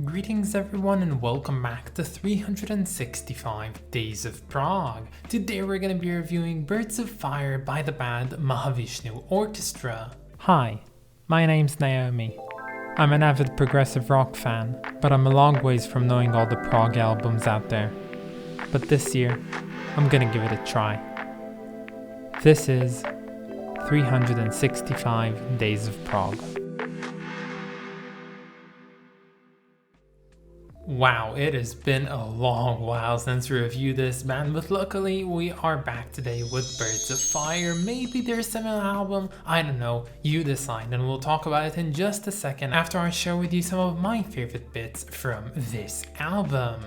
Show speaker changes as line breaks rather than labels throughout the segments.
Greetings everyone and welcome back to 365 Days of Prog. Today we're going to be reviewing Birds of Fire by the band Mahavishnu Orchestra. Hi, my name's Naomi. I'm an avid progressive rock fan, but I'm a long ways from knowing all the prog albums out there. But this year, I'm gonna give it a try. This is 365 Days of Prog. Wow, it has been a long while since we reviewed this band, but luckily we are back today with Birds of Fire. Maybe their seminal album, I don't know, you decide, and we'll talk about it in just a second after I share with you some of my favorite bits from this album.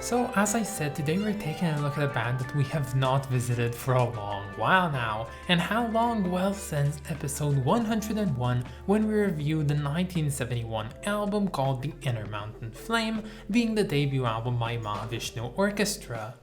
So as I said, today we're taking a look at a band that we have not visited for a long while now. And how long? Well, since episode 101, when we reviewed the 1971 album called The Inner Mountain Flame, being the debut album by Mahavishnu Orchestra.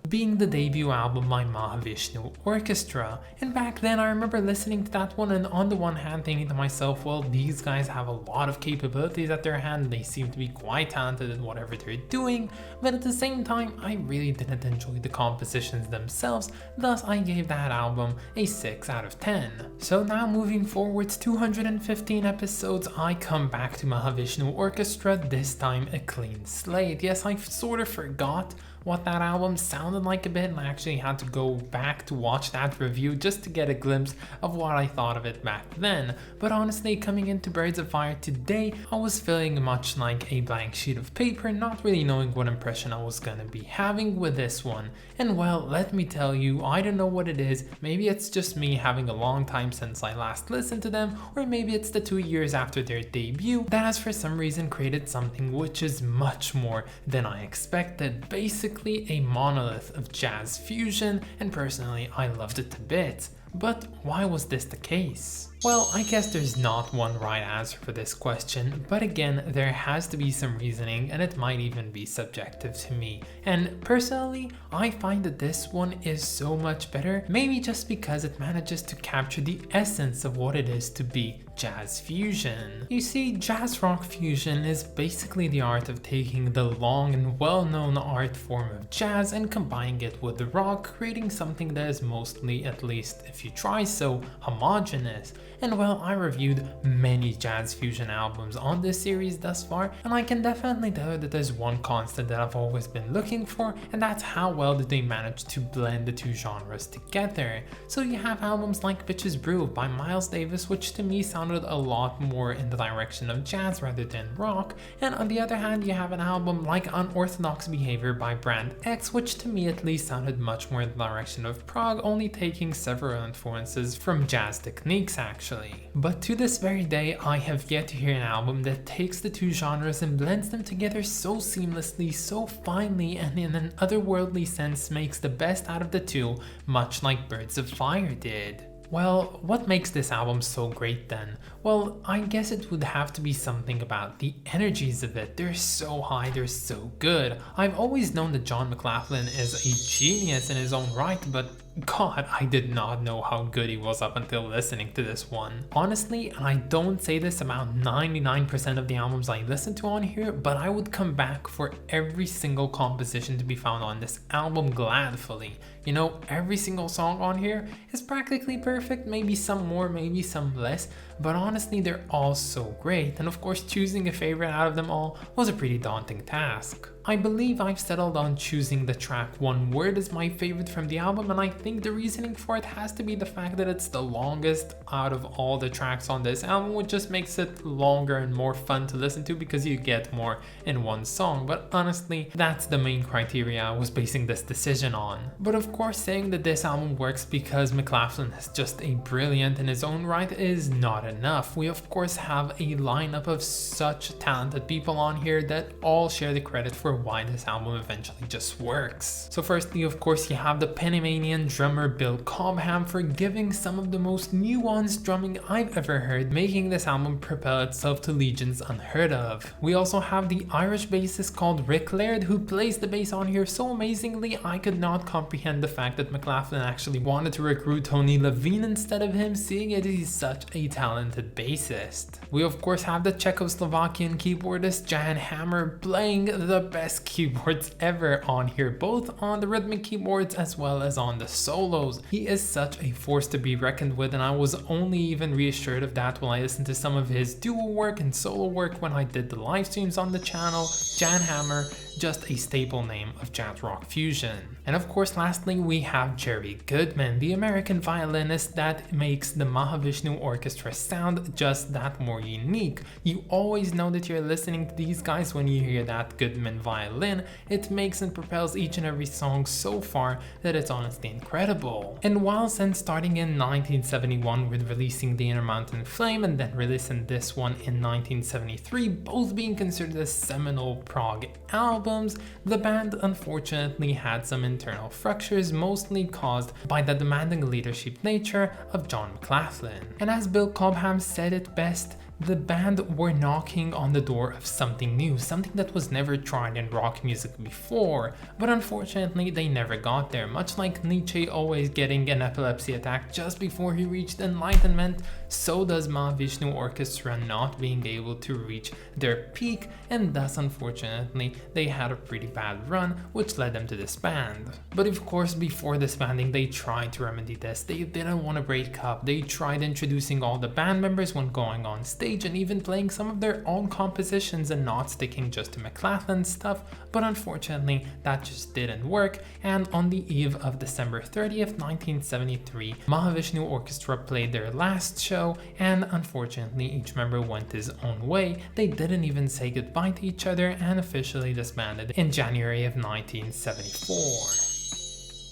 And back then I remember listening to that one and on the one hand thinking to myself, well, these guys have a lot of capabilities at their hand, they seem to be quite talented in whatever they're doing, but at the same time I really didn't enjoy the compositions themselves, thus I gave that album a 6 out of 10. So now moving forwards 215 episodes, I come back to Mahavishnu Orchestra, this time a clean slate. Yes, I sort of forgot what that album sounded like a bit, and I actually had to go back to watch that review just to get a glimpse of what I thought of it back then. But honestly, coming into Birds of Fire today, I was feeling much like a blank sheet of paper, not really knowing what impression I was gonna be having with this one. And well, let me tell you, I don't know what it is. Maybe it's just me having a long time since I last listened to them, or maybe it's the 2 years after their debut that has for some reason created something which is much more than I expected. Basically a monolith of jazz fusion, and personally I loved it to bits. But why was this the case? Well, I guess there's not one right answer for this question, but again, there has to be some reasoning, and it might even be subjective to me. And personally, I find that this one is so much better, maybe just because it manages to capture the essence of what it is to be jazz fusion. You see, jazz rock fusion is basically the art of taking the long and well-known art form of jazz and combining it with the rock, creating something that is mostly, at least if you try so, homogeneous. And well, I reviewed many jazz fusion albums on this series thus far, and I can definitely tell you that there's one constant that I've always been looking for, and that's how well did they manage to blend the two genres together. So you have albums like Bitches Brew by Miles Davis, which to me sounded a lot more in the direction of jazz rather than rock, and on the other hand you have an album like Unorthodox Behavior by Brand X, which to me at least sounded much more in the direction of prog, only taking several influences from jazz techniques actually. But to this very day, I have yet to hear an album that takes the two genres and blends them together so seamlessly, so finely, and in an otherworldly sense makes the best out of the two, much like Birds of Fire did. Well, what makes this album so great then? Well, I guess it would have to be something about the energies of it. They're so high, they're so good. I've always known that John McLaughlin is a genius in his own right, but God, I did not know how good he was up until listening to this one. Honestly, and I don't say this about 99% of the albums I listen to on here, but I would come back for every single composition to be found on this album gladfully. You know, every single song on here is practically perfect, maybe some more, maybe some less, but honestly they're all so great, and of course choosing a favorite out of them all was a pretty daunting task. I believe I've settled on choosing the track One Word as my favorite from the album, and I think the reasoning for it has to be the fact that it's the longest out of all the tracks on this album, which just makes it longer and more fun to listen to because you get more in one song. But honestly, that's the main criteria I was basing this decision on. But of course, saying that this album works because McLachlan is just a brilliant in his own right is not enough. We of course have a lineup of such talented people on here that all share the credit for why this album eventually just works. So firstly, of course, you have the Panamanian drummer Bill Cobham for giving some of the most nuanced drumming I've ever heard, making this album propel itself to legions unheard of. We also have the Irish bassist called Rick Laird, who plays the bass on here so amazingly I could not comprehend the fact that McLachlan actually wanted to recruit Tony Levine instead of him, seeing it he's such a talented bassist. We of course have the Czechoslovakian keyboardist Jan Hammer playing the best keyboards ever on here, both on the rhythmic keyboards as well as on the solos. He is such a force to be reckoned with, and I was only even reassured of that when I listened to some of his duo work and solo work when I did the live streams on the channel. Jan Hammer, just a staple name of jazz rock fusion. And of course, lastly, we have Jerry Goodman, the American violinist that makes the Mahavishnu Orchestra sound just that more unique. You always know that you're listening to these guys when you hear that Goodman violin. It makes and propels each and every song so far that it's honestly incredible. And while since starting in 1971 with releasing The Intermountain Flame and then releasing this one in 1973, both being considered as seminal prog albums, the band unfortunately had some internal fractures, mostly caused by the demanding leadership nature of John McLachlan. And as Bill Cobham said it best, the band were knocking on the door of something new, something that was never tried in rock music before, but unfortunately they never got there. Much like Nietzsche always getting an epilepsy attack just before he reached enlightenment, so does Mahavishnu Orchestra not being able to reach their peak, and thus unfortunately they had a pretty bad run, which led them to disband. But of course, before disbanding they tried to remedy this. They didn't want to break up. They tried introducing all the band members when going on stage and even playing some of their own compositions and not sticking just to McLachlan's stuff, but unfortunately that just didn't work, and on the eve of December 30th, 1973, Mahavishnu Orchestra played their last show, and unfortunately each member went his own way. They didn't even say goodbye to each other and officially disbanded in January of 1974.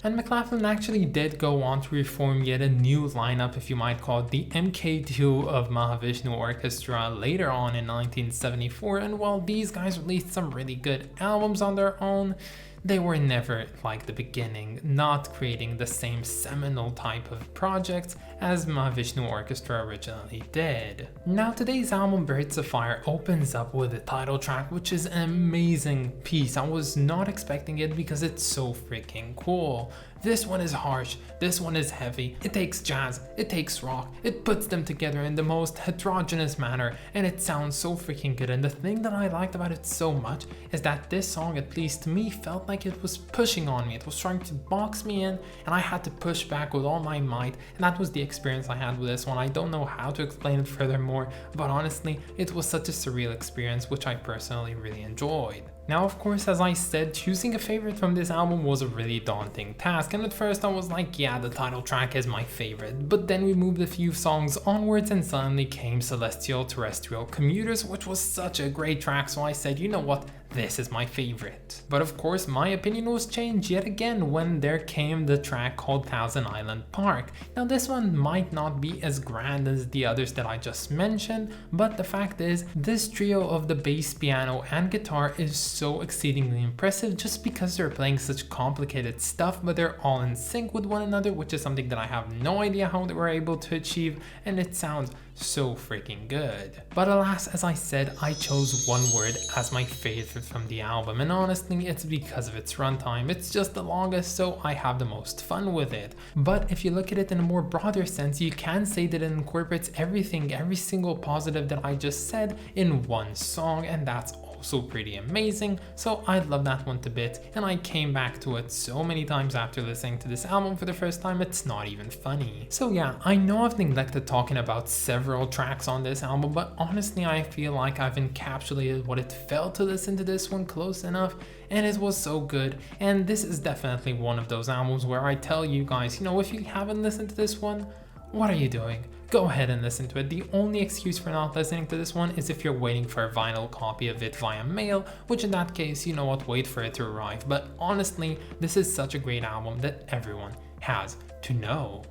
And McLachlan actually did go on to reform yet a new lineup, if you might call it the MK2 of Mahavishnu Orchestra, later on in 1974, and while these guys released some really good albums on their own, they were never like the beginning, not creating the same seminal type of projects as Mahavishnu Orchestra originally did. Now today's album Birds of Fire opens up with the title track, which is an amazing piece. I was not expecting it because it's so freaking cool. This one is harsh, this one is heavy, it takes jazz, it takes rock, it puts them together in the most heterogeneous manner, and it sounds so freaking good. And the thing that I liked about it so much is that this song, at least to me, felt like it was pushing on me. It was trying to box me in, and I had to push back with all my might, and that was the experience I had with this one. I don't know how to explain it furthermore, but honestly, it was such a surreal experience, which I personally really enjoyed. Now, of course, as I said, choosing a favorite from this album was a really daunting task, and at first I was like, yeah, the title track is my favorite, but then we moved a few songs onwards and suddenly came Celestial Terrestrial Commuters, which was such a great track, so I said, you know what, this is my favorite. But of course, my opinion was changed yet again when there came the track called Thousand Island Park. Now this one might not be as grand as the others that I just mentioned, but the fact is, this trio of the bass, piano, and guitar is so exceedingly impressive just because they're playing such complicated stuff, but they're all in sync with one another, which is something that I have no idea how they were able to achieve, and it sounds so freaking good. But alas, as I said, I chose One Word as my favorite favorite from the album, and honestly it's because of its runtime. It's just the longest, so I have the most fun with it. But if you look at it in a more broader sense, you can say that it incorporates everything, every single positive that I just said in one song, and that's also pretty amazing. So I love that one to bits, and I came back to it so many times after listening to this album for the first time, it's not even funny. So yeah, I know I've neglected talking about several tracks on this album, but honestly I feel like I've encapsulated what it felt to listen to this one close enough, and it was so good. And this is definitely one of those albums where I tell you guys, you know, if you haven't listened to this one, what are you doing? Go ahead and listen to it. The only excuse for not listening to this one is if you're waiting for a vinyl copy of it via mail, which in that case, you know what, wait for it to arrive. But honestly, this is such a great album that everyone has to know.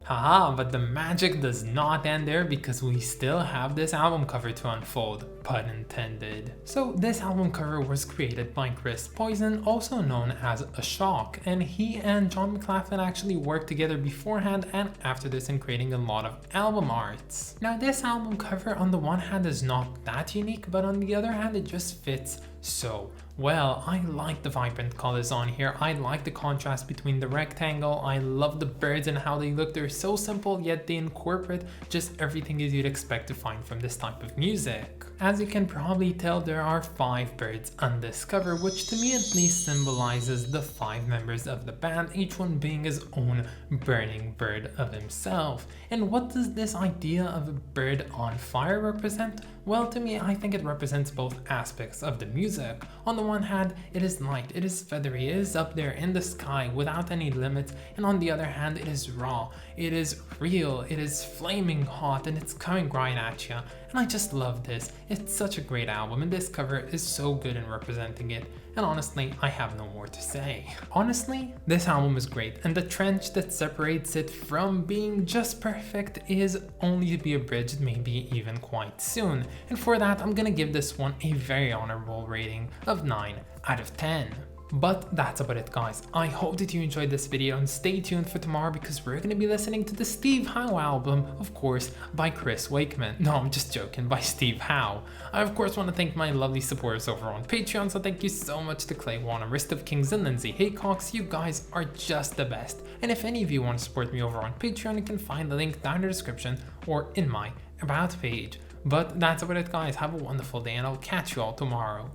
Haha, but the magic does not end there, because we still have this album cover to unfold, pun intended. So this album cover was created by Chris Poison, also known as A Shock, and he and John McLaughlin actually worked together beforehand and after this in creating a lot of album arts. Now this album cover on the one hand is not that unique, but on the other hand it just fits so well. I like the vibrant colors on here, I like the contrast between the rectangle, I love the birds and how they look. They're so simple, yet they incorporate just everything that you'd expect to find from this type of music. As you can probably tell, there are 5 birds on this cover, which to me at least symbolizes the 5 members of the band, each one being his own burning bird of himself. And what does this idea of a bird on fire represent? Well, to me, I think it represents both aspects of the music. On the one hand, it is light, it is feathery, it is up there in the sky without any limits, and on the other hand, it is raw, it is real, it is flaming hot, and it's coming right at you. And I just love this. It's such a great album, and this cover is so good in representing it. And honestly, I have no more to say. Honestly, this album is great, and the trench that separates it from being just perfect is only to be abridged, maybe even quite soon. And for that, I'm gonna give this one a very honorable rating of 9 out of 10. But that's about it, guys. I hope that you enjoyed this video, and stay tuned for tomorrow because we're going to be listening to the Steve Howe album, of course, by Chris Wakeman. No, I'm just joking, by Steve Howe. I of course want to thank my lovely supporters over on Patreon, so thank you so much to Clay Wan, Rist of Kings, and Lindsay Haycox. You guys are just the best. And if any of you want to support me over on Patreon, you can find the link down in the description or in my About page. But that's about it, guys. Have a wonderful day, and I'll catch you all tomorrow.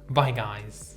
Bye, guys.